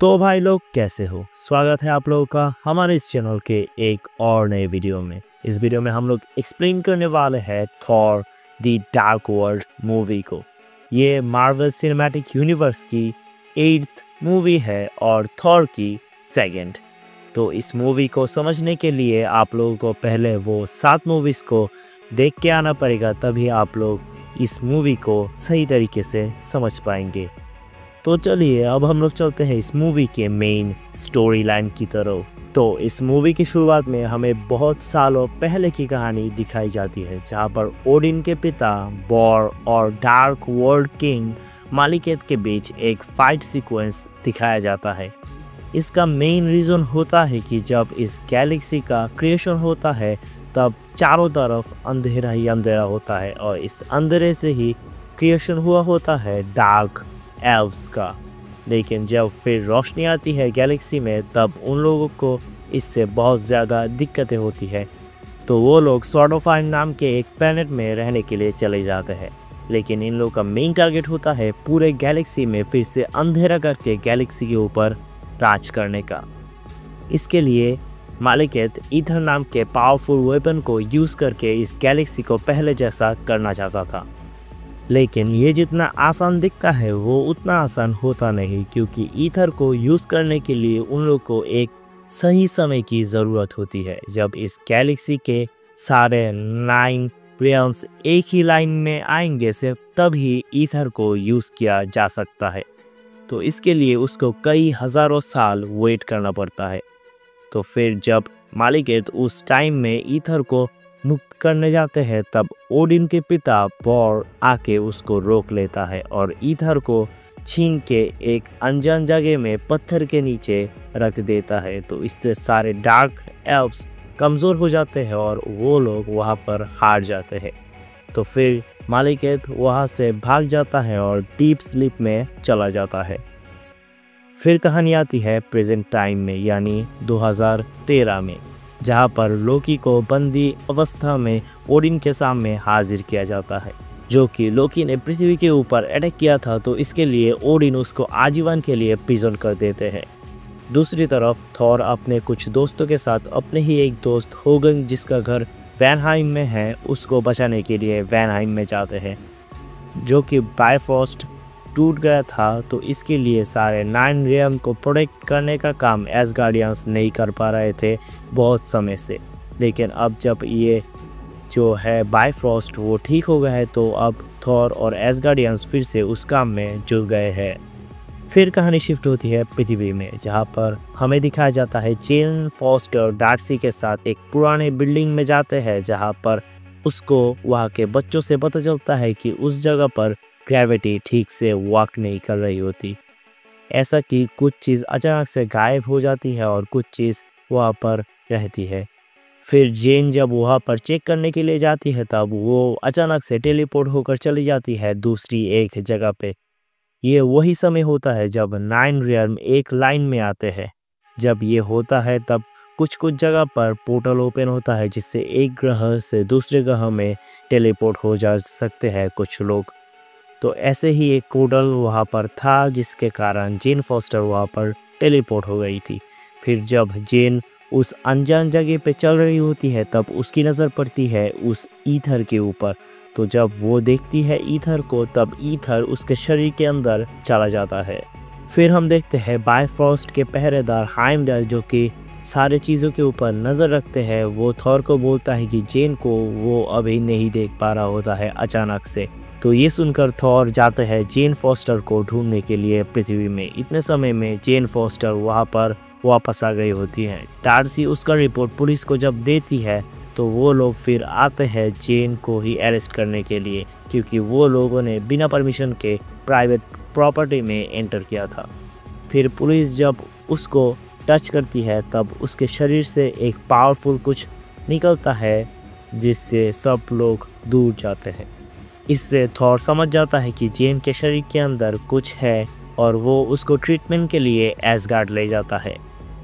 तो भाई लोग कैसे हो। स्वागत है आप लोगों का हमारे इस चैनल के एक और नए वीडियो में। इस वीडियो में हम लोग एक्सप्लेन करने वाले हैं Thor the dark world movie को। ये मार्वल सिनेमैटिक यूनिवर्स की 8th मूवी है और थॉर की 2nd। तो इस मूवी को समझने के लिए आप लोगों को पहले वो 7 मूवीज़ को देख के आना पड़ेगा, तभी आप लोग इस मूवी को सही तरीके से समझ पाएंगे। तो चलिए अब हम लोग चलते हैं इस मूवी के मेन स्टोरी लाइन की तरफ। तो इस मूवी की शुरुआत में हमें बहुत सालों पहले की कहानी दिखाई जाती है, जहाँ पर ओडिन के पिता बॉर और डार्क वर्ल्ड किंग मालिकेत के बीच एक फाइट सीक्वेंस दिखाया जाता है। इसका मेन रीज़न होता है कि जब इस गैलेक्सी का क्रिएशन होता है तब चारों तरफ अंधेरा ही अंधेरा होता है और इस अंधेरे से ही क्रिएशन हुआ होता है डार्क एल्व्स का। लेकिन जब फिर रोशनी आती है गैलेक्सी में तब उन लोगों को इससे बहुत ज़्यादा दिक्कतें होती है, तो वो लोग सॉर्ड ऑफ आयरन नाम के एक प्लैनेट में रहने के लिए चले जाते हैं। लेकिन इन लोगों का मेन टारगेट होता है पूरे गैलेक्सी में फिर से अंधेरा करके गैलेक्सी के ऊपर राज करने का। इसके लिए मालिकेत ईथर नाम के पावरफुल वेपन को यूज़ करके इस गैलेक्सी को पहले जैसा करना चाहता था। लेकिन ये जितना आसान दिखता है वो उतना आसान होता नहीं, क्योंकि ईथर को यूज़ करने के लिए उन लोग को एक सही समय की ज़रूरत होती है। जब इस गैलेक्सी के सारे 9 रियल्म्स एक ही लाइन में आएंगे सिर्फ तभी ईथर को यूज़ किया जा सकता है। तो इसके लिए उसको कई हज़ारों साल वेट करना पड़ता है। तो फिर जब मालिकेत उस टाइम में ईथर को मुक्त करने जाते हैं तब ओडिन के पिता बॉर आके उसको रोक लेता है और ईथर को छीन के एक अनजान जगह में पत्थर के नीचे रख देता है। तो इससे सारे डार्क एल्व्स कमज़ोर हो जाते हैं और वो लोग वहाँ पर हार जाते हैं। तो फिर मालिकेत वहाँ से भाग जाता है और डीप स्लीप में चला जाता है। फिर कहानी आती है प्रेजेंट टाइम में, यानी 2013 में, जहाँ पर लोकी को बंदी अवस्था में ओडिन के सामने हाजिर किया जाता है। जो कि लोकी ने पृथ्वी के ऊपर अटैक किया था, तो इसके लिए ओडिन उसको आजीवन के लिए प्रिजन कर देते हैं। दूसरी तरफ थॉर अपने कुछ दोस्तों के साथ अपने ही एक दोस्त होगन जिसका घर वैनहाइम में है उसको बचाने के लिए वैनहाइम में जाते हैं, जो कि बायफॉस्ट टूट गया था। तो इसके लिए सारे 9 रियम को प्रोटेक्ट करने का काम एसगार्डियंस नहीं कर पा रहे थे बहुत समय से। लेकिन अब जब ये जो है बायफॉस्ट वो ठीक हो गया है तो अब थॉर और एसगार्डियंस फिर से उस काम में जुड़ गए हैं। फिर कहानी शिफ्ट होती है पृथ्वी में, जहाँ पर हमें दिखाया जाता है जेन फॉस्टर डार्सी के साथ एक पुराने बिल्डिंग में जाते हैं, जहाँ पर उसको वहाँ के बच्चों से पता चलता है कि उस जगह पर ग्रेविटी ठीक से वर्क नहीं कर रही होती। ऐसा कि कुछ चीज़ अचानक से गायब हो जाती है और कुछ चीज़ वहाँ पर रहती है। फिर जेन जब वहाँ पर चेक करने के लिए जाती है तब वो अचानक से टेलीपोर्ट होकर चली जाती है दूसरी एक जगह पे। ये वही समय होता है जब 9 रियल्म एक लाइन में आते हैं। जब ये होता है तब कुछ कुछ जगह पर पोर्टल ओपन होता है, जिससे एक ग्रह से दूसरे ग्रह में टेलीपोर्ट हो जा सकते हैं कुछ लोग। तो ऐसे ही एक पोर्टल वहाँ पर था जिसके कारण जेन फॉस्टर वहाँ पर टेलीपोर्ट हो गई थी। फिर जब जेन उस अनजान जगह पे चल रही होती है तब उसकी नज़र पड़ती है उस ईथर के ऊपर। तो जब वो देखती है ईथर को तब ईथर उसके शरीर के अंदर चला जाता है। फिर हम देखते हैं बायफॉस्ट के पहरेदार हाइमडल, जो कि सारे चीज़ों के ऊपर नज़र रखते हैं, वो थॉर को बोलता है कि जेन को वो अभी नहीं देख पा रहा होता है अचानक से। तो ये सुनकर थॉर जाते हैं जेन फॉस्टर को ढूंढने के लिए पृथ्वी में। इतने समय में जेन फॉस्टर वहाँ पर वापस आ गई होती हैं। डार्सी उसका रिपोर्ट पुलिस को जब देती है तो वो लोग फिर आते हैं जेन को ही अरेस्ट करने के लिए, क्योंकि वो लोगों ने बिना परमिशन के प्राइवेट प्रॉपर्टी में एंटर किया था। फिर पुलिस जब उसको टच करती है तब उसके शरीर से एक पावरफुल कुछ निकलता है जिससे सब लोग दूर जाते हैं। इससे थॉर समझ जाता है कि जेन के शरीर के अंदर कुछ है और वो उसको ट्रीटमेंट के लिए एसगार्ड ले जाता है।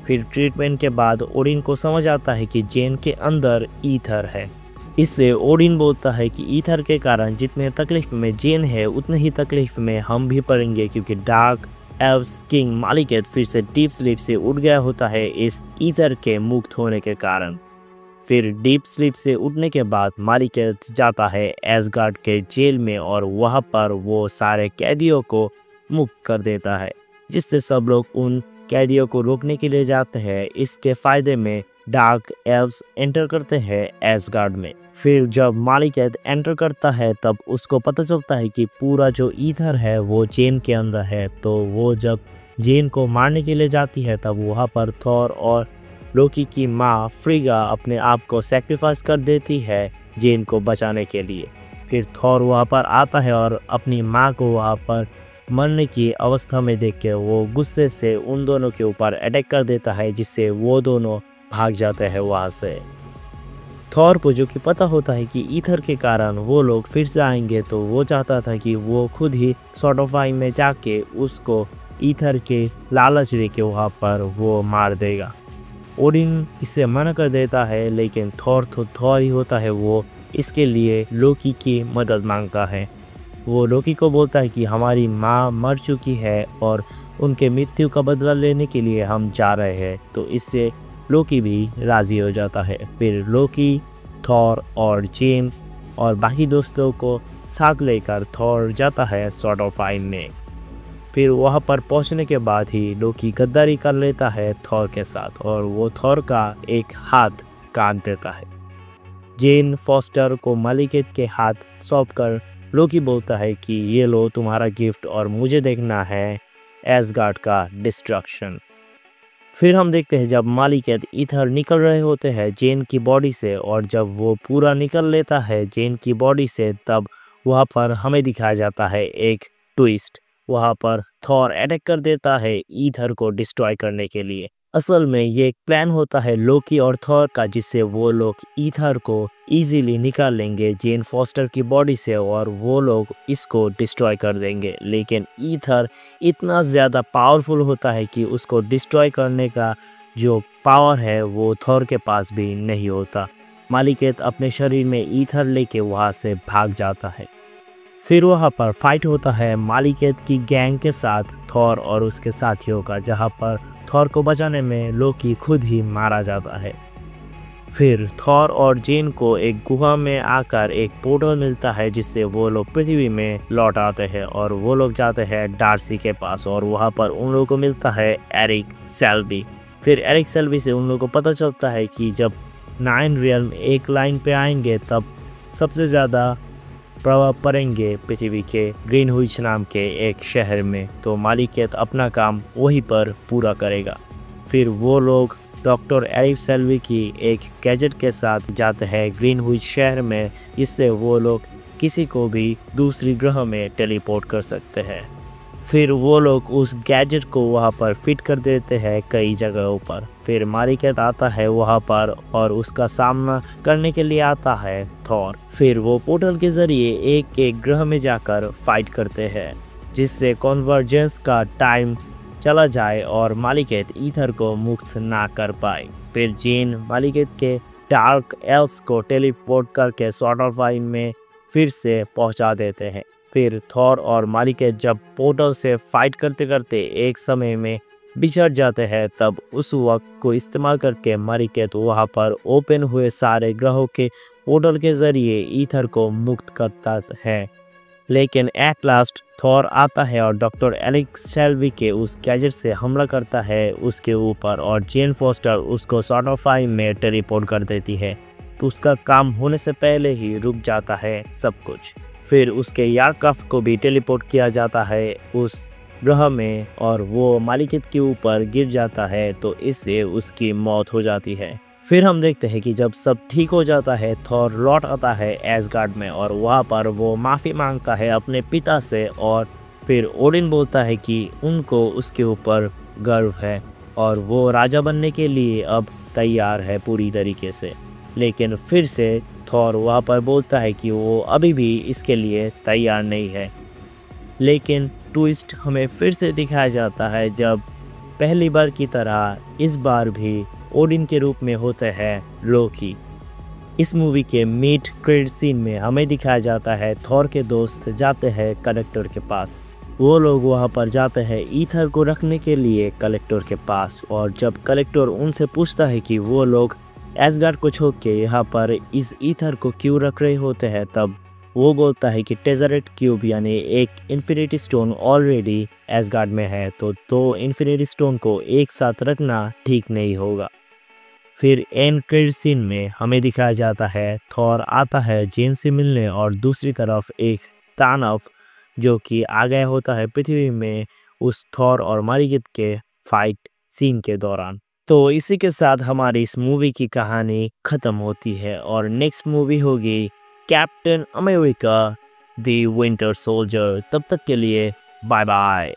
फिर ट्रीटमेंट के बाद ओडिन को समझ आता है कि जेन के अंदर ईथर है। इससे ओडिन बोलता है कि ईथर के कारण जितने तकलीफ में जेन है उतने ही तकलीफ में हम भी पड़ेंगे, क्योंकि डार्क एल्व्स किंग मालिकेथ फिर से डीप स्लीप से उठ गया होता है इस ईथर के मुक्त होने के कारण। फिर डीप स्लीप से उठने के बाद मालिकेथ जाता है एसगार्ड के जेल में और वहाँ पर वो सारे कैदियों को मुक्त कर देता है, जिससे सब लोग उन कैदियों को रोकने के लिए जाते हैं। इसके फायदे में डार्क एल्व्स एंटर करते हैं एसगार्ड में। फिर जब मालिकेथ एंटर करता है तब उसको पता चलता है कि पूरा जो ईथर है वो जेन के अंदर है। तो वो जब जेन को मारने के लिए जाती है तब वहाँ पर थॉर और लोकी की माँ फ्रिगा अपने आप को सैक्रिफाइस कर देती है जेन को बचाने के लिए। फिर थॉर वहाँ पर आता है और अपनी माँ को वहाँ पर मरने की अवस्था में देख के वो गुस्से से उन दोनों के ऊपर अटैक कर देता है, जिससे वो दोनों भाग जाते हैं वहाँ से। थॉर को जो कि पता होता है कि ईथर के कारण वो लोग फिर से आएंगे, तो वो चाहता था कि वो खुद ही सॉर्ट ऑफ आई में जाके उसको ईथर के लालच दे के वहाँ पर वो मार देगा। ओडिन इससे मना कर देता है, लेकिन थॉर तो थॉर ही होता है। वो इसके लिए लोकी की मदद मांगता है। वो लोकी को बोलता है कि हमारी माँ मर चुकी है और उनके मृत्यु का बदला लेने के लिए हम जा रहे हैं। तो इससे लोकी भी राज़ी हो जाता है। फिर लोकी, थॉर और जेन और बाकी दोस्तों को साथ लेकर थॉर जाता है सॉर्ट ऑफ आई में। फिर वहाँ पर पहुँचने के बाद ही लोकी गद्दारी कर लेता है थॉर के साथ और वो थॉर का एक हाथ काट देता है। जेन फॉस्टर को मालिकेथ के हाथ सौंपकर लोकी बोलता है कि ये लो तुम्हारा गिफ्ट और मुझे देखना है एसगार्ड का डिस्ट्रक्शन। फिर हम देखते हैं जब मालिकेथ ईथर निकल रहे होते हैं जेन की बॉडी से, और जब वो पूरा निकल लेता है जेन की बॉडी से तब वहाँ पर हमें दिखाया जाता है एक ट्विस्ट। वहाँ पर थॉर अटैक कर देता है ईथर को डिस्ट्रॉय करने के लिए। असल में ये एक प्लान होता है लोकी और थॉर का, जिससे वो लोग ईथर को इजीली निकाल लेंगे जेन फॉस्टर की बॉडी से और वो लोग इसको डिस्ट्रॉय कर देंगे। लेकिन ईथर इतना ज़्यादा पावरफुल होता है कि उसको डिस्ट्रॉय करने का जो पावर है वो थॉर के पास भी नहीं होता। मालिकेथ अपने शरीर में ईथर लेके वहाँ से भाग जाता है। फिर वहाँ पर फाइट होता है मालिकेथ की गैंग के साथ थॉर और उसके साथियों का, जहाँ पर थॉर को बचाने में लोकी खुद ही मारा जाता है। फिर थॉर और जेन को एक गुहा में आकर एक पोर्टल मिलता है, जिससे वो लोग पृथ्वी में लौट आते हैं और वो लोग जाते हैं डार्सी के पास और वहाँ पर उन लोगों को मिलता है एरिक सेल्बी। फिर एरिक सेल्बी से उन लोगों को पता चलता है कि जब 9 रियल्म एक लाइन पे आएंगे तब सबसे ज़्यादा प्रभाव पड़ेंगे पृथ्वी के ग्रीनविच नाम के एक शहर में। तो मालिकेथ अपना काम वहीं पर पूरा करेगा। फिर वो लोग डॉक्टर एरिक सेल्बी की एक गैजेट के साथ जाते हैं ग्रीनविच शहर में, जिससे वो लोग किसी को भी दूसरी ग्रह में टेलीपोर्ट कर सकते हैं। फिर वो लोग उस गैजेट को वहाँ पर फिट कर देते हैं कई जगहों पर। फिर मालिकेथ आता है वहाँ पर और उसका सामना करने के लिए आता है थॉर। फिर वो पोर्टल के ज़रिए एक एक ग्रह में जाकर फाइट करते हैं, जिससे कॉन्वर्जेंस का टाइम चला जाए और मालिकेथ ईथर को मुक्त ना कर पाए। फिर जेन मालिकेथ के डार्क एल्व्स को टेलीपोर्ट करके सॉर्ट ऑफ आई में फिर से पहुँचा देते हैं। फिर थॉर और मालिकेथ जब पोर्टल से फाइट करते करते एक समय में बिछड़ जाते हैं, तब उस वक्त को इस्तेमाल करके मालिकेथ वहाँ पर ओपन हुए सारे ग्रहों के पोर्टल के ज़रिए ईथर को मुक्त करता है। लेकिन एट लास्ट थॉर आता है और डॉक्टर एरिक सेल्बी के उस गैजेट से हमला करता है उसके ऊपर और जेन फॉस्टर उसको सॉर्ट ऑफ आई में टेलीपोर्ट कर देती है। तो उसका काम होने से पहले ही रुक जाता है सब कुछ। फिर उसके एयरक्राफ्ट को भी टेलीपोर्ट किया जाता है उस ग्रह में और वो मालिकेथ के ऊपर गिर जाता है, तो इससे उसकी मौत हो जाती है। फिर हम देखते हैं कि जब सब ठीक हो जाता है थॉर लौट आता है एसगार्ड में और वहाँ पर वो माफ़ी मांगता है अपने पिता से और फिर ओडिन बोलता है कि उनको उसके ऊपर गर्व है और वो राजा बनने के लिए अब तैयार है पूरी तरीके से। लेकिन फिर से थॉर वहाँ पर बोलता है कि वो अभी भी इसके लिए तैयार नहीं है। लेकिन ट्विस्ट हमें फिर से दिखाया जाता है जब पहली बार की तरह इस बार भी ओडिन के रूप में होते हैं लोकी। इस मूवी के मिड क्रेडिट सीन में हमें दिखाया जाता है थॉर के दोस्त जाते हैं कंडक्टर के पास, वो लोग वहाँ पर जाते हैं ईथर को रखने के लिए कलेक्टर के पास, और जब कलेक्टर उनसे पूछता है कि वो लोग एसगार्ड को छोड़ के यहाँ पर इस ईथर को क्यों रख रहे होते हैं, तब वो बोलता है कि टेजरेट क्यूब यानी एक इन्फिनिटी स्टोन ऑलरेडी एसगार्ड में है, तो दो इन्फिनिटी स्टोन को एक साथ रखना ठीक नहीं होगा। फिर एंड क्रेडिट सीन में हमें दिखाया जाता है थॉर आता है जेन से मिलने, और दूसरी तरफ एक तानव जो कि आ गया होता है पृथ्वी में उस थॉर और मारिगित के फाइट सीन के दौरान। तो इसी के साथ हमारी इस मूवी की कहानी ख़त्म होती है, और नेक्स्ट मूवी होगी captain America the winter soldier. तब तक के लिए बाय बाय।